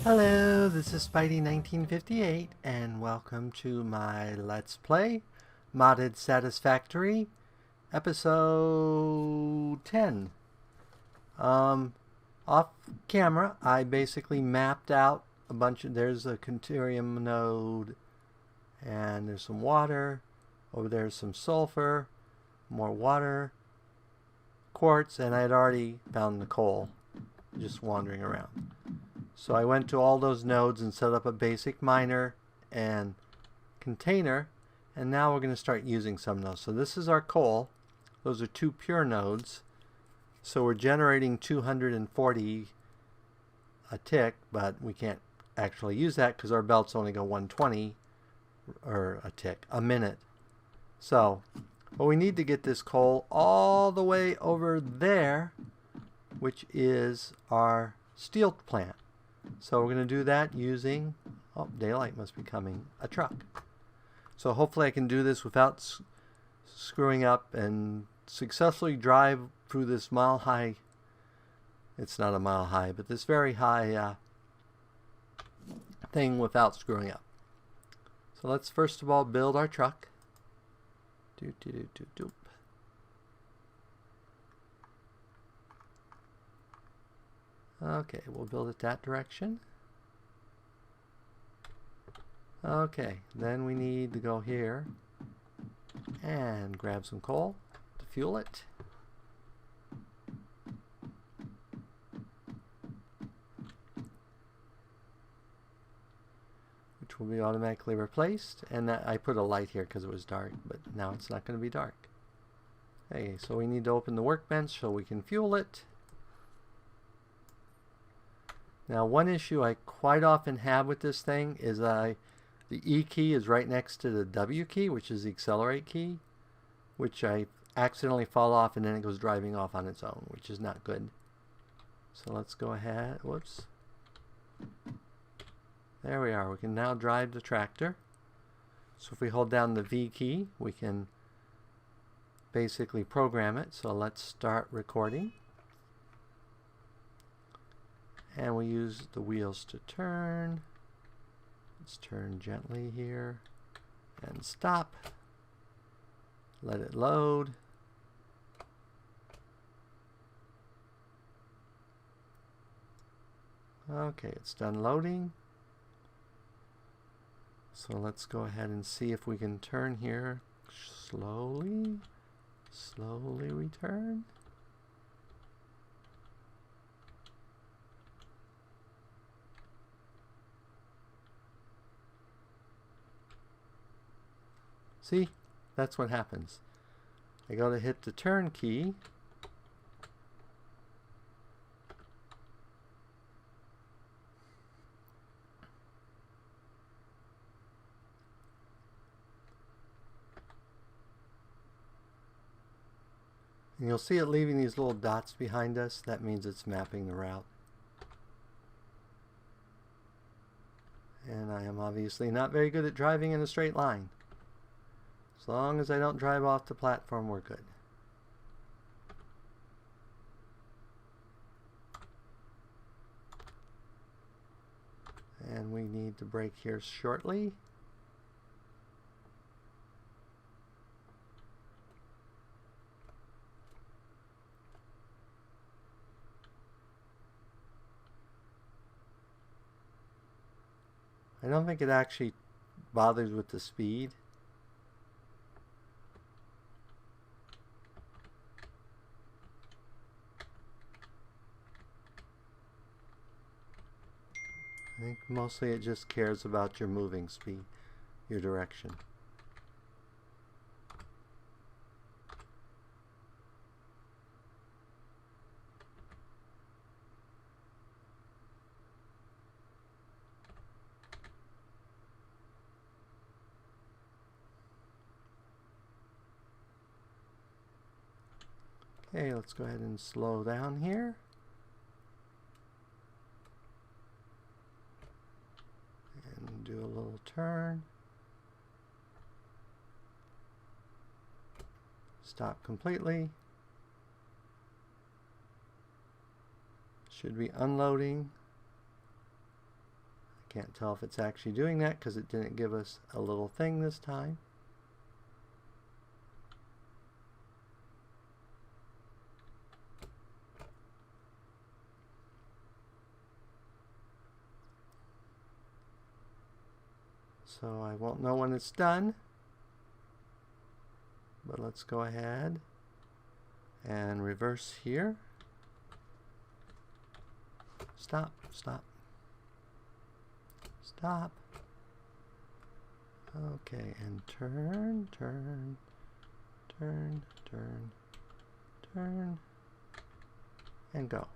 Hello, this is Spidey1958 and welcome to my Let's Play Modded Satisfactory episode 10. Off camera I basically mapped out a bunch of, there's a Conterium node and there's some water, over there's some sulfur, more water, quartz, and I had already found the coal just wandering around. So I went to all those nodes and set up a basic miner and container, and now we're going to start using some of those. So this is our coal. Those are two pure nodes. So we're generating 240 a tick, but we can't actually use that because our belts only go 120 or a minute. So, but we need to get this coal all the way over there, which is our steel plant. So we're going to do that using, oh, daylight must be coming, a truck. So hopefully I can do this without screwing up and successfully drive through this mile high, it's not a mile high, but this very high thing without screwing up. So let's first of all build our truck. Okay, we'll build it that direction. Okay, then we need to go here and grab some coal to fuel it. Which will be automatically replaced. And I put a light here because it was dark, but now it's not going to be dark. Okay, so we need to open the workbench so we can fuel it. Now, one issue I quite often have with this thing is the E key is right next to the W key, which is the accelerate key, which I accidentally fall off and then it goes driving off on its own, which is not good. So let's go ahead. Whoops. There we are. We can now drive the tractor. So if we hold down the V key, we can basically program it. So let's start recording. And we use the wheels to turn. Let's turn gently here and stop. Let it load. Okay, it's done loading. So let's go ahead and see if we can turn here. Slowly we turn. See, that's what happens. I go to hit the turn key. And you'll see it leaving these little dots behind us. That means it's mapping the route. And I am obviously not very good at driving in a straight line. As long as I don't drive off the platform, we're good. And we need to brake here shortly. I don't think it actually bothers with the speed. I think mostly it just cares about your moving speed, your direction. Okay, let's go ahead and slow down here. And do a little turn. Stop completely. Should be unloading. Can't tell if it's actually doing that because it didn't give us a little thing this time. So I won't know when it's done, but let's go ahead and reverse here. Stop, stop, stop. Okay, and turn, turn, turn, turn, turn, and go.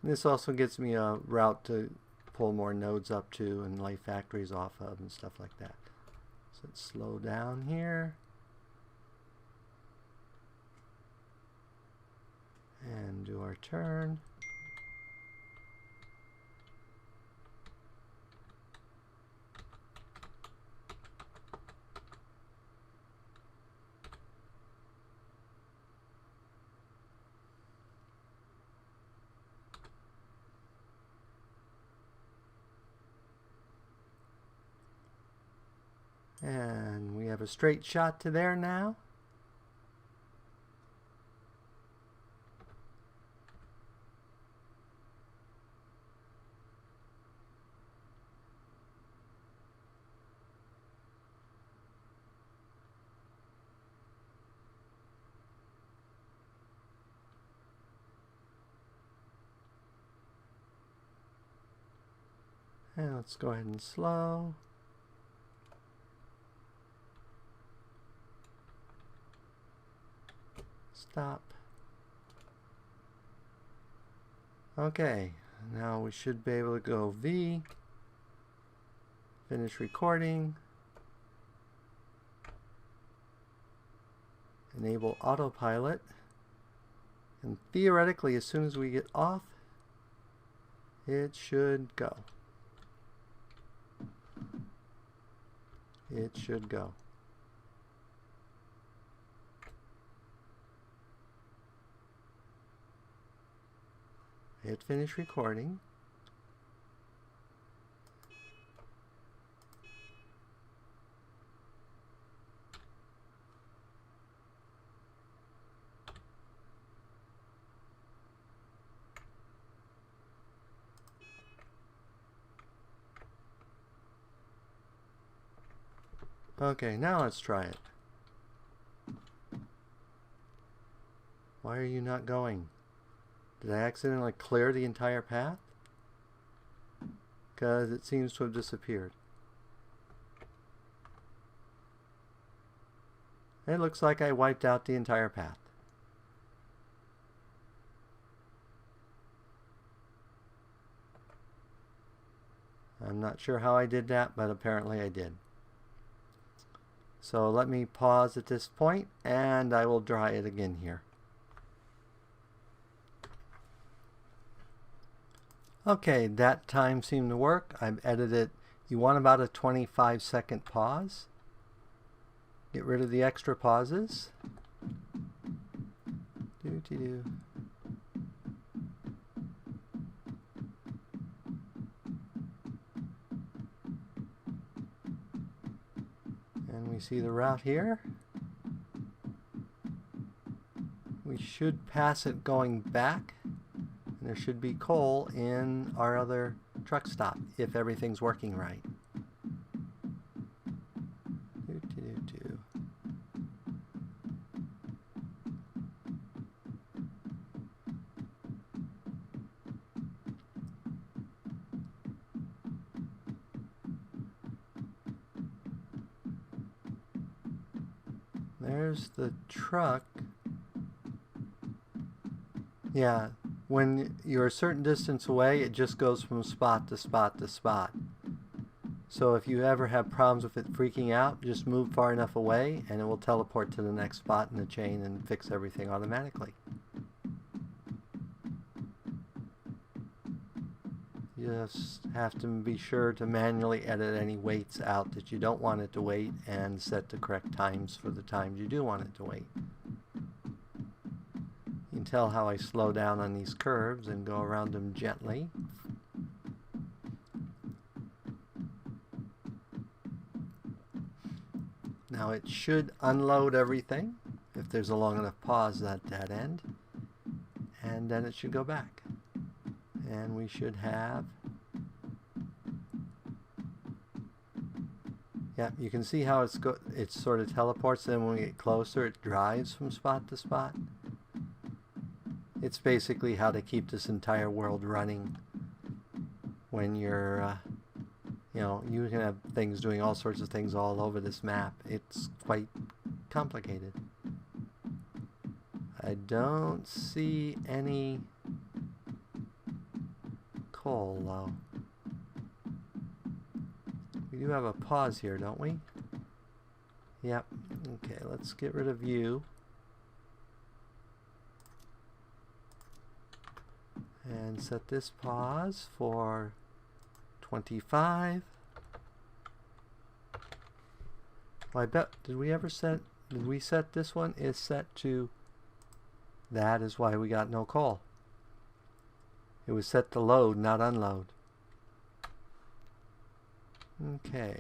This also gets me a route to pull more nodes up to and lay factories off of and stuff like that. So let's slow down here. And do our turn. And we have a straight shot to there now. And let's go ahead and slow. Stop. Okay, now we should be able to go V, finish recording, enable autopilot, and theoretically as soon as we get off, it should go. It should go. Hit finish recording. Okay, now let's try it. Why are you not going? Did I accidentally clear the entire path? Because it seems to have disappeared. It looks like I wiped out the entire path. I'm not sure how I did that, but apparently I did. So let me pause at this point and I will try it again here. Okay, that time seemed to work. I've edited. You want about a 25-second pause. Get rid of the extra pauses. Do-de-do. And we see the route here. We should pass it going back. There should be coal in our other truck stop if everything's working right. There's the truck. Yeah. When you're a certain distance away, it just goes from spot to spot to spot. So if you ever have problems with it freaking out, just move far enough away and it will teleport to the next spot in the chain and fix everything automatically. You just have to be sure to manually edit any waits out that you don't want it to wait and set the correct times for the times you do want it to wait. You can tell how I slow down on these curves and go around them gently. Now it should unload everything if there's a long enough pause at that end, and then it should go back. And we should have, yeah, you can see how it sort of teleports, then when we get closer it drives from spot to spot. It's basically how to keep this entire world running when you're you know, you can have things doing all sorts of things all over this map. It's quite complicated. I don't see any coal though. We do have a pause here, don't we? Yep. Okay, let's get rid of you. And set this pause for 25. Well, I bet, did we set this one is set to, that is why we got no coal. It was set to load, not unload. Okay.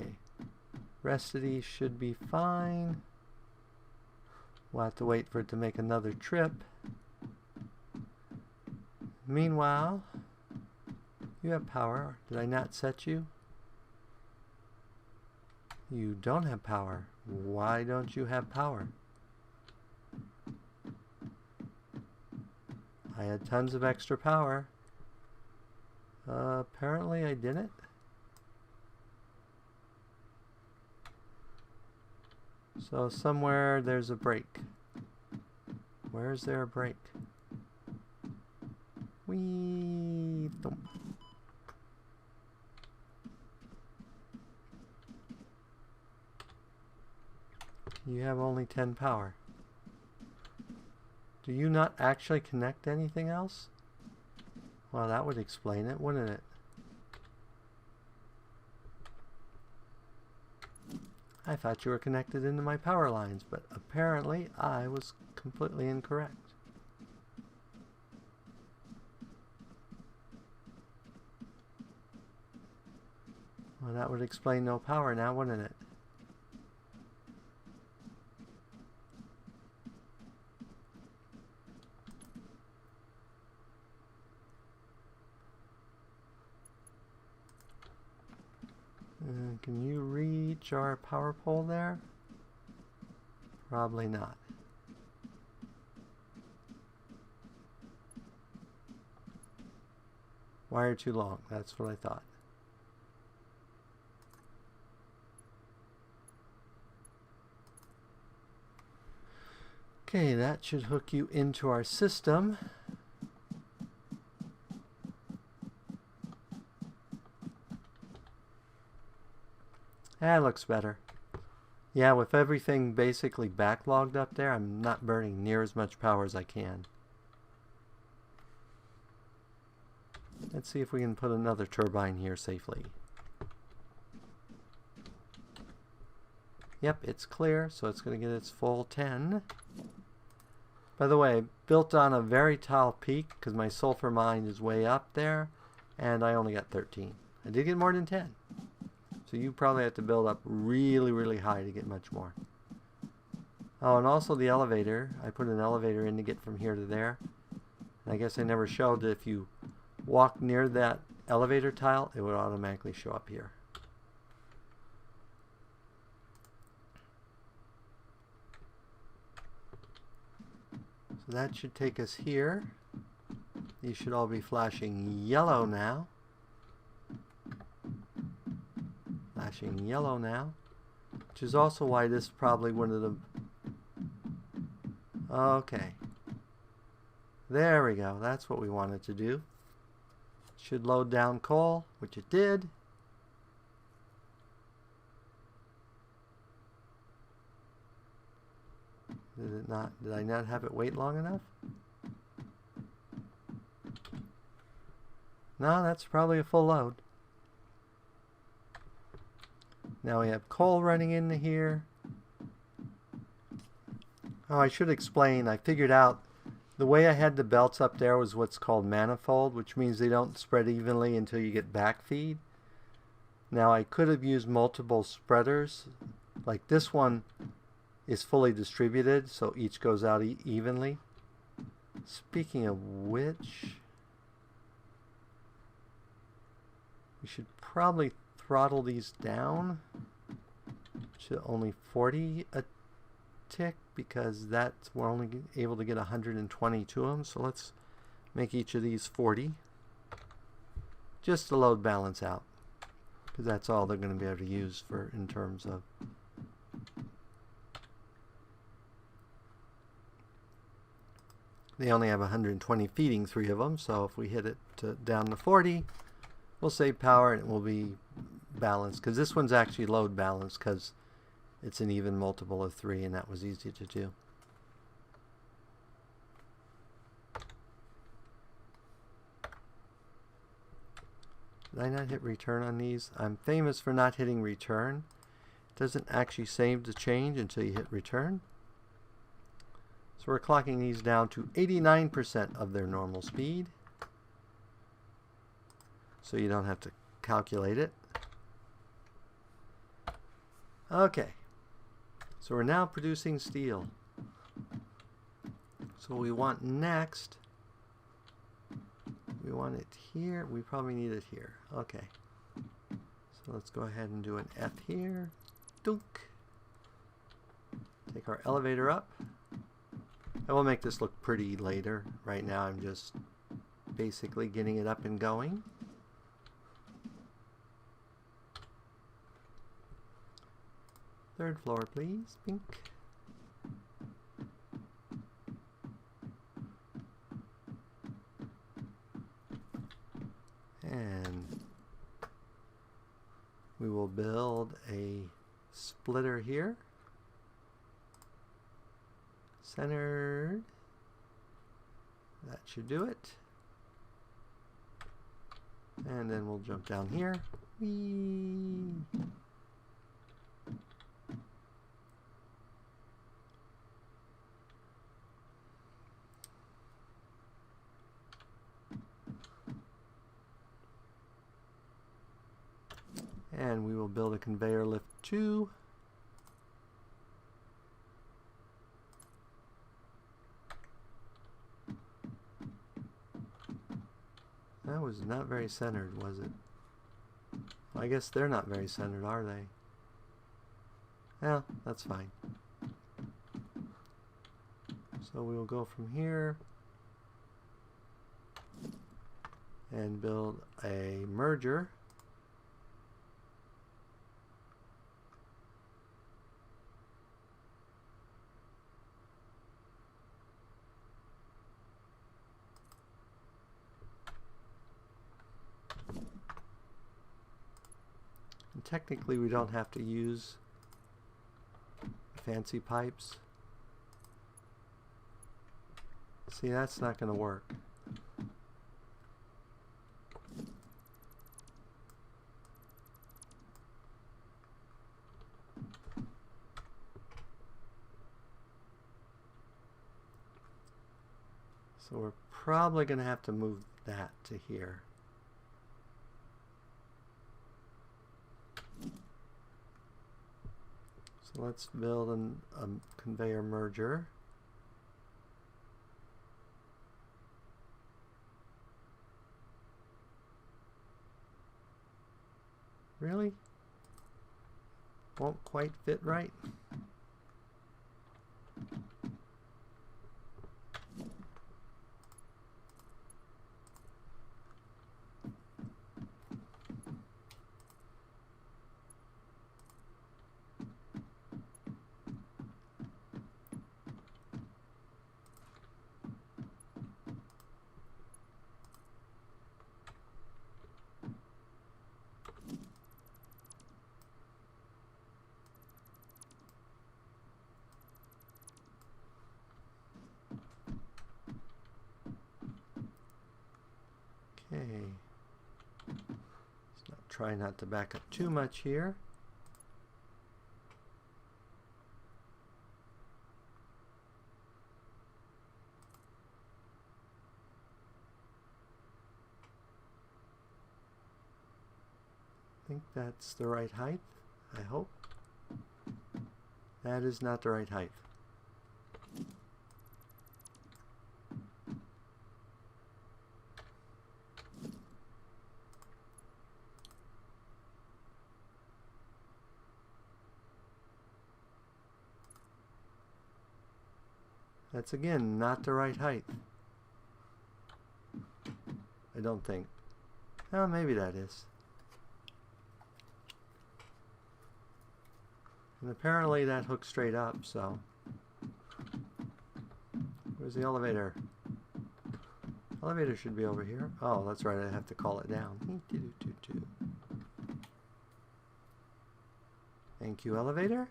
Rest of these should be fine. We'll have to wait for it to make another trip. Meanwhile, you have power. Did I not set you? You don't have power. Why don't you have power? I had tons of extra power. Apparently I didn't. So somewhere there's a break. Where is there a break? Whee! Thump. You have only 10 power. Do you not actually connect anything else? Well, that would explain it, wouldn't it? I thought you were connected into my power lines, but apparently I was completely incorrect. Well, that would explain no power now, wouldn't it? Can you reach our power pole there? Probably not. Wire too long, that's what I thought. Okay, that should hook you into our system. That looks better. Yeah, with everything basically backlogged up there, I'm not burning near as much power as I can. Let's see if we can put another turbine here safely. Yep, it's clear, so it's going to get its full 10. By the way, built on a very tall peak because my sulfur mine is way up there, and I only got 13. I did get more than 10. So you probably have to build up really, really high to get much more. Oh, and also the elevator. I put an elevator in to get from here to there. And I guess I never showed that if you walk near that elevator tile, it would automatically show up here. So that should take us here. These should all be flashing yellow now. Flashing yellow now, which is also why this probably one of the... Okay. There we go. That's what we wanted to do. Should load down coal, which it did. Did it not? Did I not have it wait long enough? No, that's probably a full load. Now we have coal running into here. Oh, I should explain. I figured out the way I had the belts up there was what's called manifold, which means they don't spread evenly until you get backfeed. Now I could have used multiple spreaders. Like this one is fully distributed, so each goes out evenly. Speaking of which, we should probably throttle these down to only 40 a tick, because we're only able to get 120 to them. So let's make each of these 40 just to load balance out, because that's all they're going to be able to use for in terms of they only have 120 feeding 3 of them. So if we hit it down to 40, we'll save power and it will be balanced, because this one's actually load balanced because it's an even multiple of 3, and that was easy to do. Did I not hit return on these? I'm famous for not hitting return. It doesn't actually save the change until you hit return. So we're clocking these down to 89% of their normal speed, so you don't have to calculate it. Okay, so we're now producing steel. So we want next, we want it here. We probably need it here. Okay, so let's go ahead and do an F here. Dunk. Take our elevator up. I will make this look pretty later. Right now I'm just basically getting it up and going. Third floor, please. Pink. And we will build a splitter here. Centered. That should do it. And then we'll jump down here. Whee! And we will build a conveyor lift 2. That was not very centered, was it? Well, I guess they're not very centered, are they? Well, that's fine. So we will go from here and build a merger. And technically we don't have to use fancy pipes. See, that's not going to work. So we're probably going to have to move that to here. So let's build a conveyor merger. Really? Won't quite fit right? try not to back up too much here. I think that's the right height, I hope. That is not the right height. That's again not the right height. I don't think. Oh, maybe that is. And apparently that hooks straight up, so. Where's the elevator? Elevator should be over here. Oh, that's right, I have to call it down. Thank you, elevator.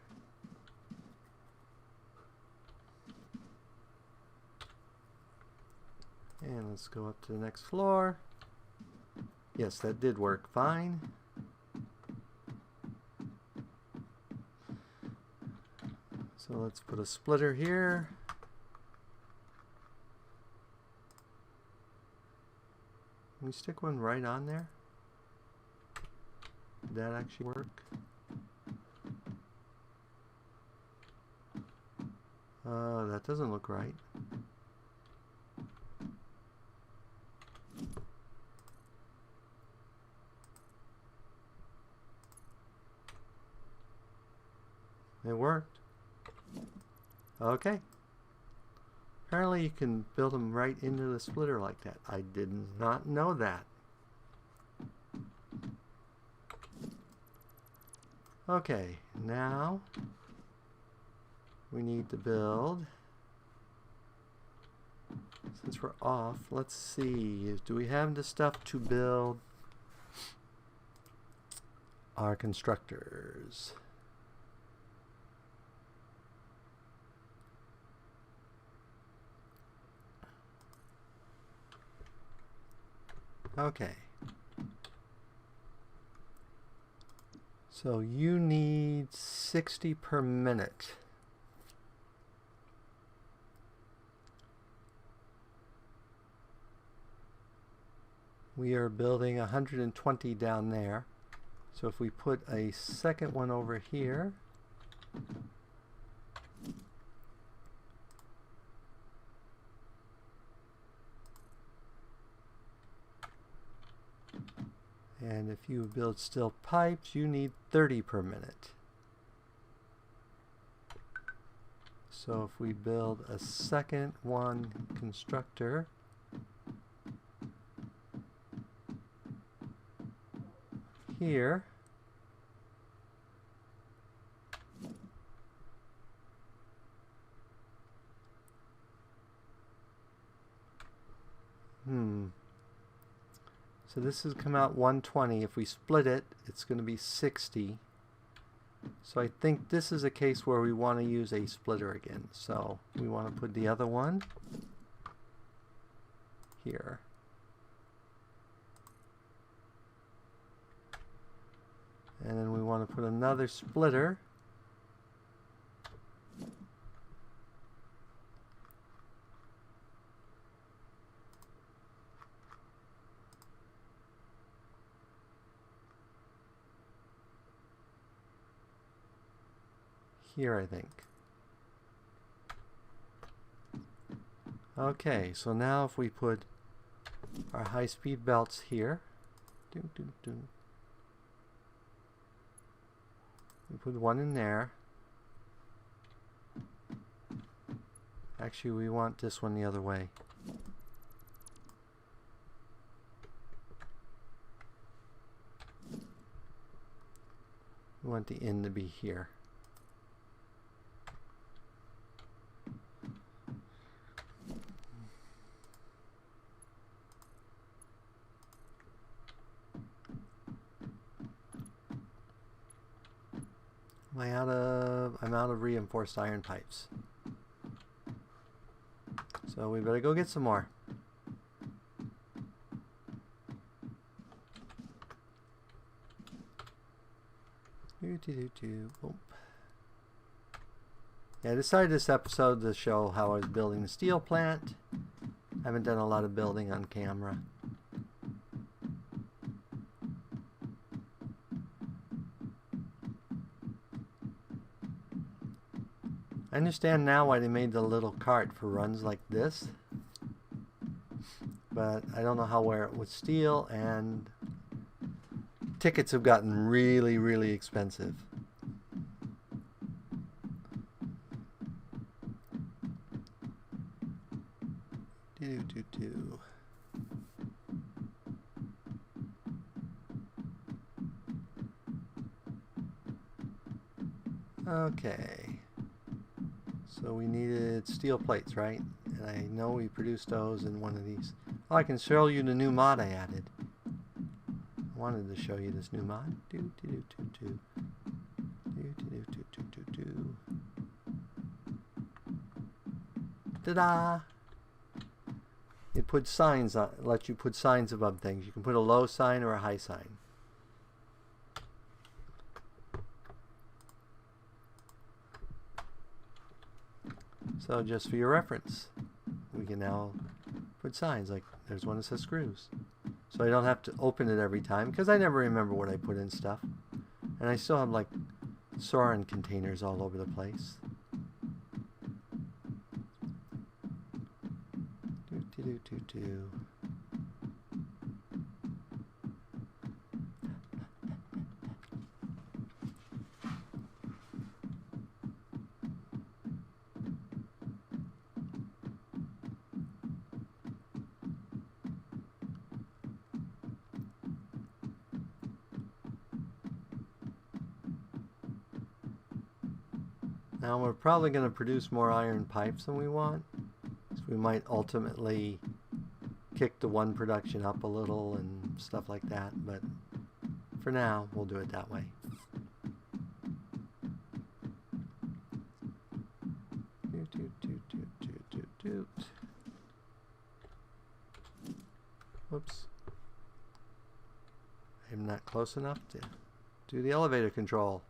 And let's go up to the next floor. Yes, that did work fine. So let's put a splitter here. Can we stick one right on there? Did that actually work? That doesn't look right. It worked. Okay. Apparently you can build them right into the splitter like that. I did not know that. Okay, now we need to build, since we're off, let's see, do we have the stuff to build our constructors? Okay. So you need 60 per minute. We are building 120 down there. So if we put a second one over here, and if you build steel pipes, you need 30 per minute. So if we build a second one constructor, here, so this has come out 120. If we split it, it's going to be 60. So I think this is a case where we want to use a splitter again. So we want to put the other one here. And then we want to put another splitter here, I think. Okay, so now if we put our high-speed belts here, we put one in there. Actually, we want this one the other way. We want the end to be here. I'm out of reinforced iron pipes. So we better go get some more. Boom. Yeah, I decided this episode to show how I was building the steel plant. I haven't done a lot of building on camera. I understand now why they made the little cart for runs like this, but I don't know how where it with steel, and tickets have gotten really, really expensive. Okay, so we needed steel plates, right? And I know we produced those in one of these. Oh, I can show you the new mod I added. I wanted to show you this new mod. Ta-da! It puts signs on, lets you put signs above things. You can put a low sign or a high sign. So just for your reference, we can now put signs, like there's one that says screws. So I don't have to open it every time, because I never remember what I put in stuff. And I still have like Soren containers all over the place. Now we're probably going to produce more iron pipes than we want, so we might ultimately kick the one production up a little and stuff like that, but for now we'll do it that way. Whoops. I'm not close enough to do the elevator control.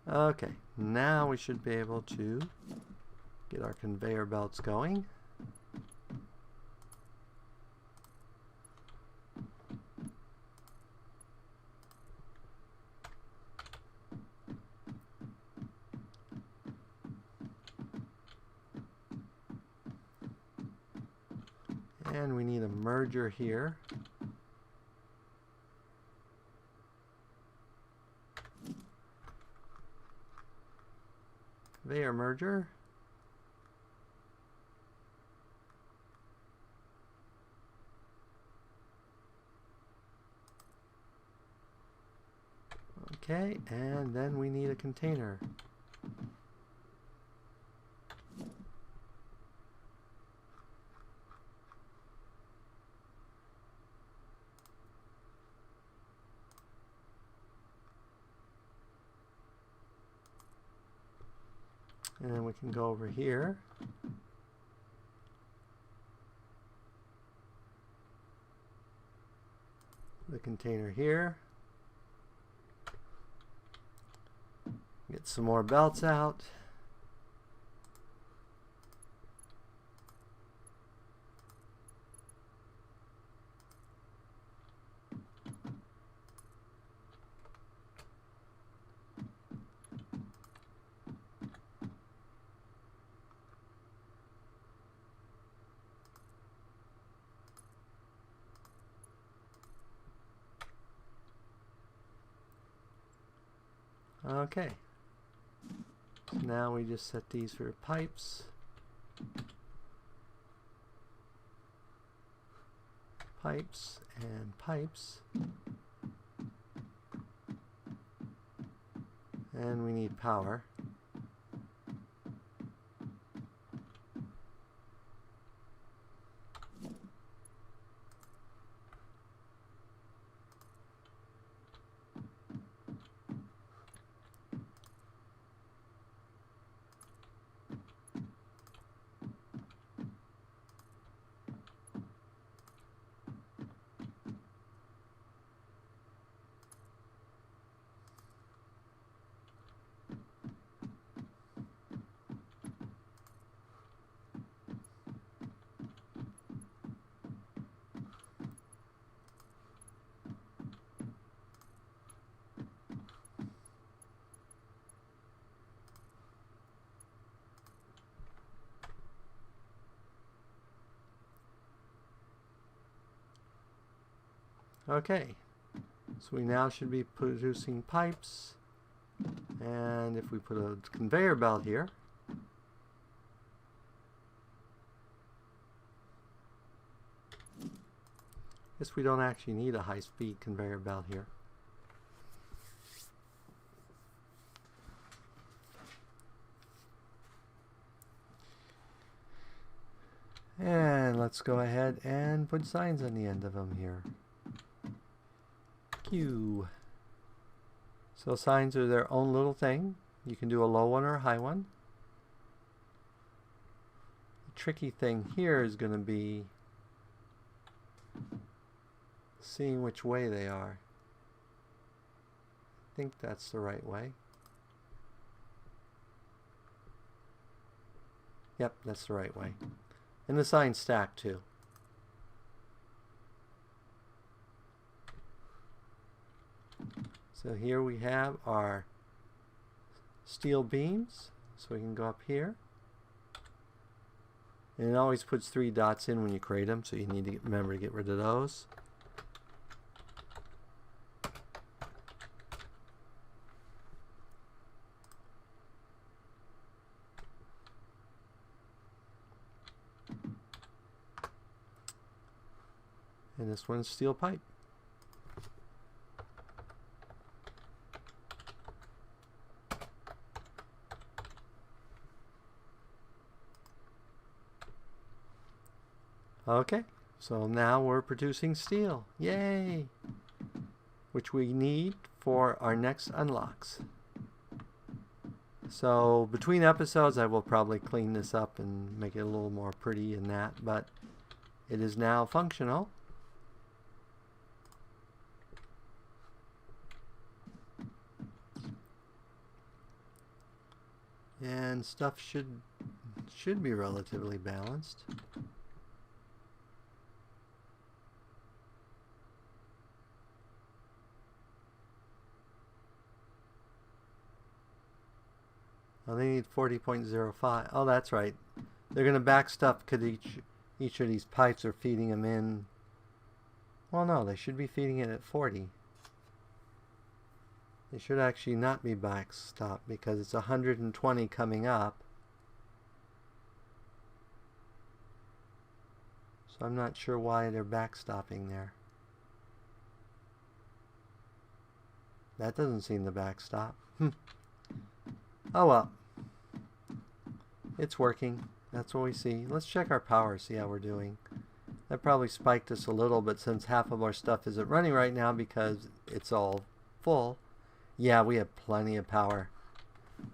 Okay, now we should be able to get our conveyor belts going. And we need a merger here. Conveyor merger. Okay, and then we need a container. And then we can go over here. The container here. Get some more belts out. Okay. So now we just set these for pipes. Pipes and pipes. And we need power. Okay, so we now should be producing pipes, and if we put a conveyor belt here, guess we don't actually need a high-speed conveyor belt here. And let's go ahead and put signs on the end of them here. Q. So signs are their own little thing. You can do a low one or a high one. The tricky thing here is going to be seeing which way they are. I think that's the right way. Yep, that's the right way. And the signs stack too. So here we have our steel beams. So we can go up here. And it always puts 3 dots in when you create them, so you need to remember to get rid of those. And this one's steel pipe. Okay, so now we're producing steel. Yay! Which we need for our next unlocks. So between episodes I will probably clean this up and make it a little more pretty and that, but it is now functional. And stuff should be relatively balanced. Oh, they need 40.05. Oh, that's right. They're going to back stuff because each of these pipes are feeding them in. Well, no, they should be feeding it at 40. It should actually not be backstop because it's 120 coming up. So I'm not sure why they're backstopping there. That doesn't seem to backstop. Oh well. It's working. That's what we see. Let's check our power, see how we're doing. That probably spiked us a little, but since half of our stuff isn't running right now because it's all full, yeah, we have plenty of power.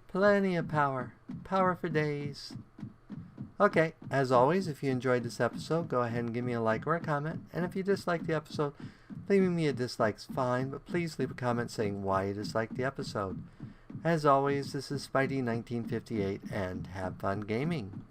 Plenty of power. Power for days. Okay, as always, if you enjoyed this episode, go ahead and give me a like or a comment. And if you disliked the episode, leaving me a dislike's fine, but please leave a comment saying why you disliked the episode. As always, this is Spidey1958, and have fun gaming.